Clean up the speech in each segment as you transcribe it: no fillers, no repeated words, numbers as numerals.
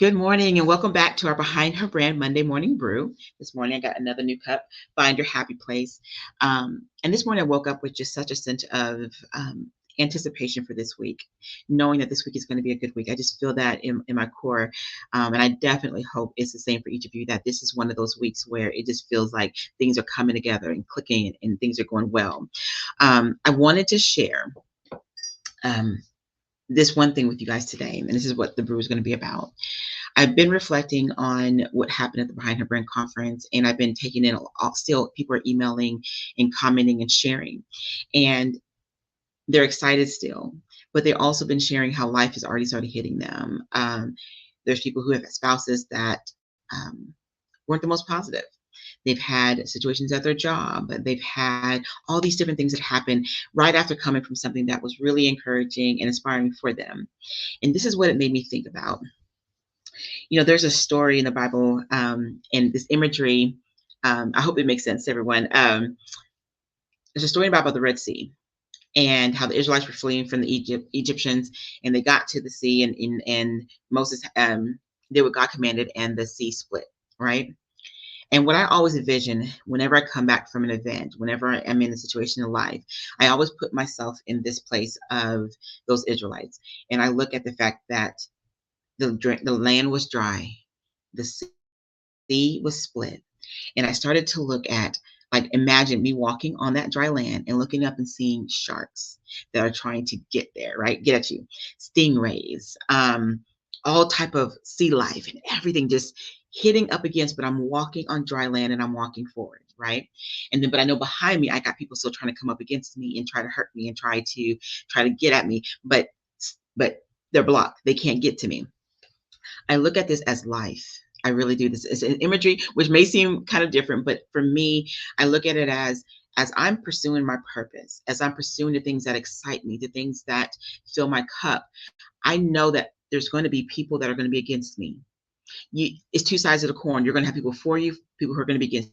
Good morning and welcome back to our Behind Her Brand Monday Morning Brew. This morning I got another new cup, Find Your Happy Place. And this morning I woke up with just such a sense of anticipation for this week, knowing that this week is going to be a good week. I just feel that in my core. And I definitely hope it's the same for each of you, that this is one of those weeks where it just feels like things are coming together and clicking and things are going well. I wanted to share this one thing with you guys today, and this is what the brew is going to be about. I've been reflecting on what happened at the Behind Her Brand conference, and I've been taking in still people are emailing and commenting and sharing, and they're excited still, but they've also been sharing how life has already started hitting them. There's people who have spouses that weren't the most positive. They've had situations at their job. They've had all these different things that happen right after coming from something that was really encouraging and inspiring for them. And this is what it made me think about. There's a story in the Bible, and this imagery. I hope it makes sense to everyone. There's a story about the Red Sea and how the Israelites were fleeing from the Egyptians, and they got to the sea, and Moses did what God commanded, and the sea split. Right. And what I always envision whenever I come back from an event, whenever I am in a situation in life, I always put myself in this place of those Israelites, and I look at the fact that the land was dry, the sea was split, and I started to look at, like, imagine me walking on that dry land and looking up and seeing sharks that are trying to get there, right? Get at you, stingrays, all type of sea life and everything just hitting up against. But I'm walking on dry land and I'm walking forward, right? And then, but I know behind me I got people still trying to come up against me and try to hurt me and try to get at me, but they're blocked. They can't get to me. I look at this as life. I really do. This is an imagery which may seem kind of different, but for me, I look at it as I'm pursuing my purpose, as I'm pursuing the things that excite me, the things that fill my cup. I know that there's going to be people that are going to be against me. It's two sides of the coin. You're going to have people for you, people who are going to be against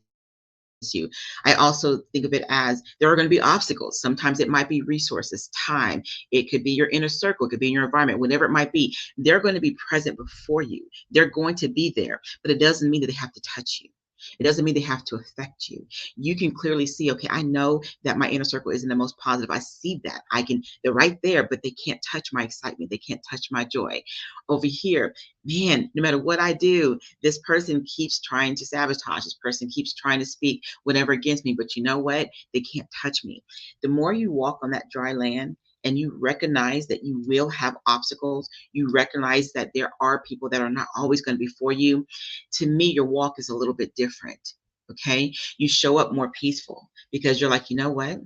you. I also think of it as there are going to be obstacles. Sometimes it might be resources, time. It could be your inner circle. It could be in your environment, whatever it might be. They're going to be present before you. They're going to be there, but it doesn't mean that they have to touch you. It doesn't mean they have to affect you. You can clearly see, okay, I know that my inner circle isn't the most positive. I see that. They're right there, but they can't touch my excitement. They can't touch my joy. Over here, man, no matter what I do, this person keeps trying to sabotage. This person keeps trying to speak whatever against me. But you know what? They can't touch me. The more you walk on that dry land, and you recognize that you will have obstacles, you recognize that there are people that are not always going to be for you, to me, your walk is a little bit different. Okay. You show up more peaceful because you're like, you know what?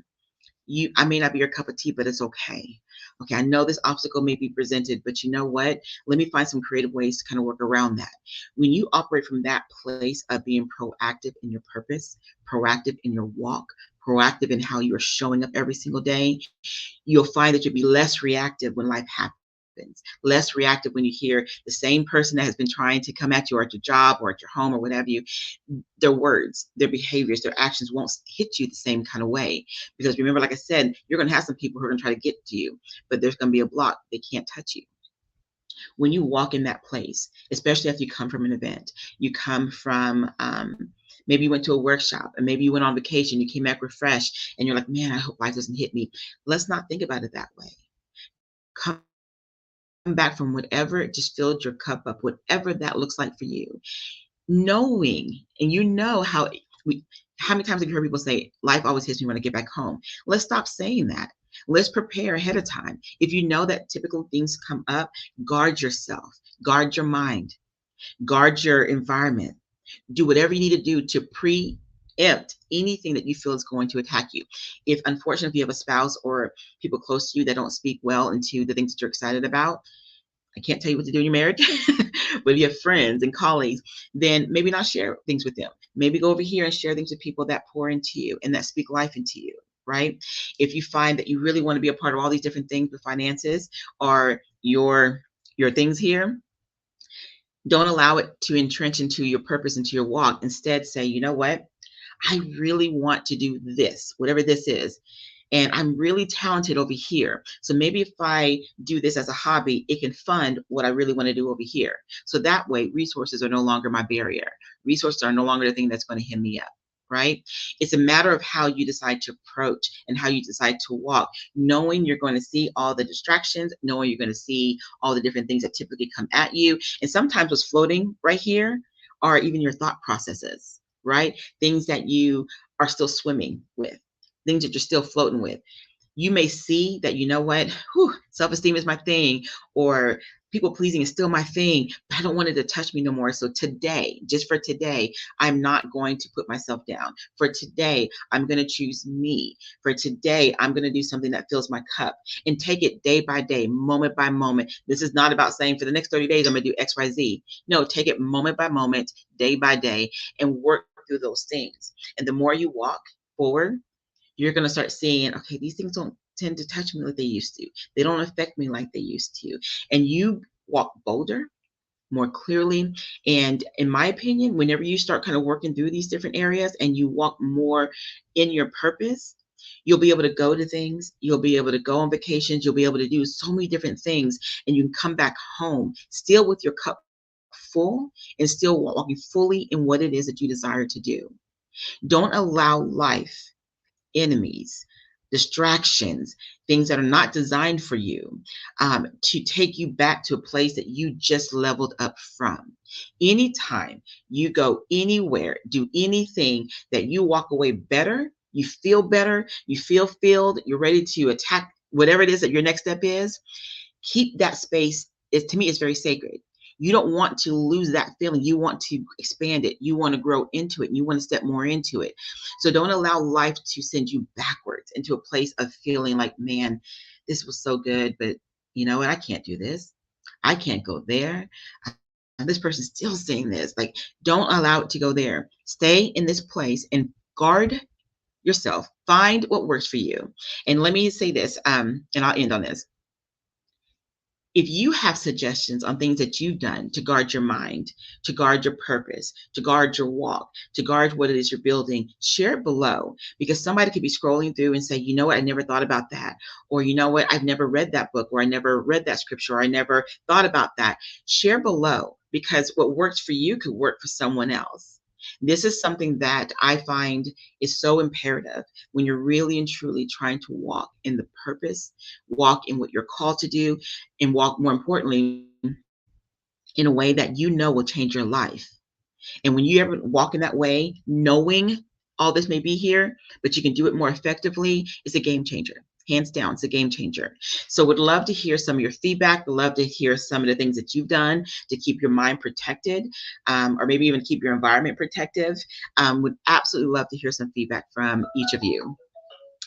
I may not be your cup of tea, but it's okay. Okay, I know this obstacle may be presented, but you know what? Let me find some creative ways to kind of work around that. When you operate from that place of being proactive in your purpose, proactive in your walk, proactive in how you are showing up every single day, you'll find that you'll be less reactive when life happens. Less reactive when you hear the same person that has been trying to come at you or at your job or at your home or whatever you, their words, their behaviors, their actions won't hit you the same kind of way. Because remember, like I said, you're going to have some people who are going to try to get to you, but there's going to be a block. They can't touch you. When you walk in that place, especially if you come from an event, you come from, maybe you went to a workshop, and maybe you went on vacation, you came back refreshed, and you're like, man, I hope life doesn't hit me. Let's not think about it that way. Come back from whatever just filled your cup up, whatever that looks like for you, knowing, and how many times have you heard people say, life always hits me when I get back home? Let's stop saying that. Let's prepare ahead of time. If you know that typical things come up, guard yourself, guard your mind, guard your environment. Do whatever you need to do to preempt anything that you feel is going to attack you. If unfortunately you have a spouse or people close to you that don't speak well into the things that you're excited about, I can't tell you what to do in your marriage, but if you have friends and colleagues, then maybe not share things with them. Maybe go over here and share things with people that pour into you and that speak life into you, right? If you find that you really want to be a part of all these different things with finances or your things here, don't allow it to entrench into your purpose, into your walk. Instead, say, you know what? I really want to do this, whatever this is. and I'm really talented over here. So maybe if I do this as a hobby, it can fund what I really want to do over here. So that way, resources are no longer my barrier. Resources are no longer the thing that's going to hem me up, right? It's a matter of how you decide to approach and how you decide to walk, knowing you're going to see all the distractions, knowing you're going to see all the different things that typically come at you. And sometimes what's floating right here are even your thought processes, right? Things that you are still swimming with, things that you're still floating with. You may see that, you know what, self-esteem is my thing, or people pleasing is still my thing, but I don't want it to touch me no more. So today, just for today, I'm not going to put myself down. For today, I'm going to choose me. For today, I'm going to do something that fills my cup, and take it day by day, moment by moment. This is not about saying for the next 30 days, I'm going to do X, Y, Z. No, take it moment by moment, day by day, and work through those things. And the more you walk forward, you're going to start seeing, okay, these things don't tend to touch me like they used to. They don't affect me like they used to. And you walk bolder, more clearly. And in my opinion, whenever you start kind of working through these different areas and you walk more in your purpose, you'll be able to go to things. You'll be able to go on vacations. You'll be able to do so many different things. And you can come back home still with your cup full and still walking fully in what it is that you desire to do. Don't allow life, enemies, distractions, things that are not designed for you, to take you back to a place that you just leveled up from. Anytime you go anywhere, do anything that you walk away better, you feel filled, you're ready to attack whatever it is that your next step is, keep that space. To me, it's very sacred. You don't want to lose that feeling. You want to expand it. You want to grow into it. You want to step more into it. So don't allow life to send you backwards into a place of feeling like, man, this was so good, but you know what? I can't do this. I can't go there. This person's still saying this. Like, don't allow it to go there. Stay in this place and guard yourself. Find what works for you. And let me say this, and I'll end on this. If you have suggestions on things that you've done to guard your mind, to guard your purpose, to guard your walk, to guard what it is you're building, share it below, because somebody could be scrolling through and say, you know what, I never thought about that. Or, you know what, I've never read that book, or I never read that scripture, or I never thought about that. Share below, because what works for you could work for someone else. This is something that I find is so imperative when you're really and truly trying to walk in the purpose, walk in what you're called to do, and walk, more importantly, in a way that you know will change your life. And when you ever walk in that way, knowing all this may be here, but you can do it more effectively, it's a game changer. Hands down, it's a game changer. So would love to hear some of your feedback. Would love to hear some of the things that you've done to keep your mind protected, or maybe even keep your environment protective. Would absolutely love to hear some feedback from each of you.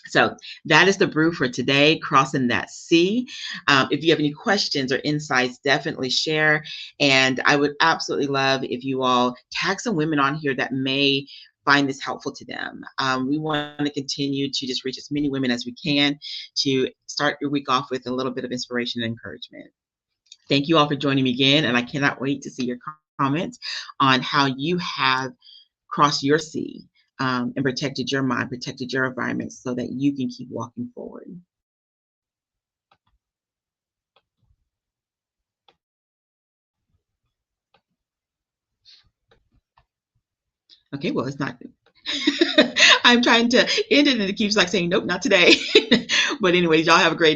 So that is the brew for today, crossing that C. If you have any questions or insights, definitely share. And I would absolutely love if you all tag some women on here that may find this helpful to them. We want to continue to just reach as many women as we can to start your week off with a little bit of inspiration and encouragement. Thank you all for joining me again, and I cannot wait to see your comments on how you have crossed your C, and protected your mind, protected your environment, so that you can keep walking forward. Okay, well, it's not. I'm trying to end it, and it keeps like saying, nope, not today. But anyways, y'all have a great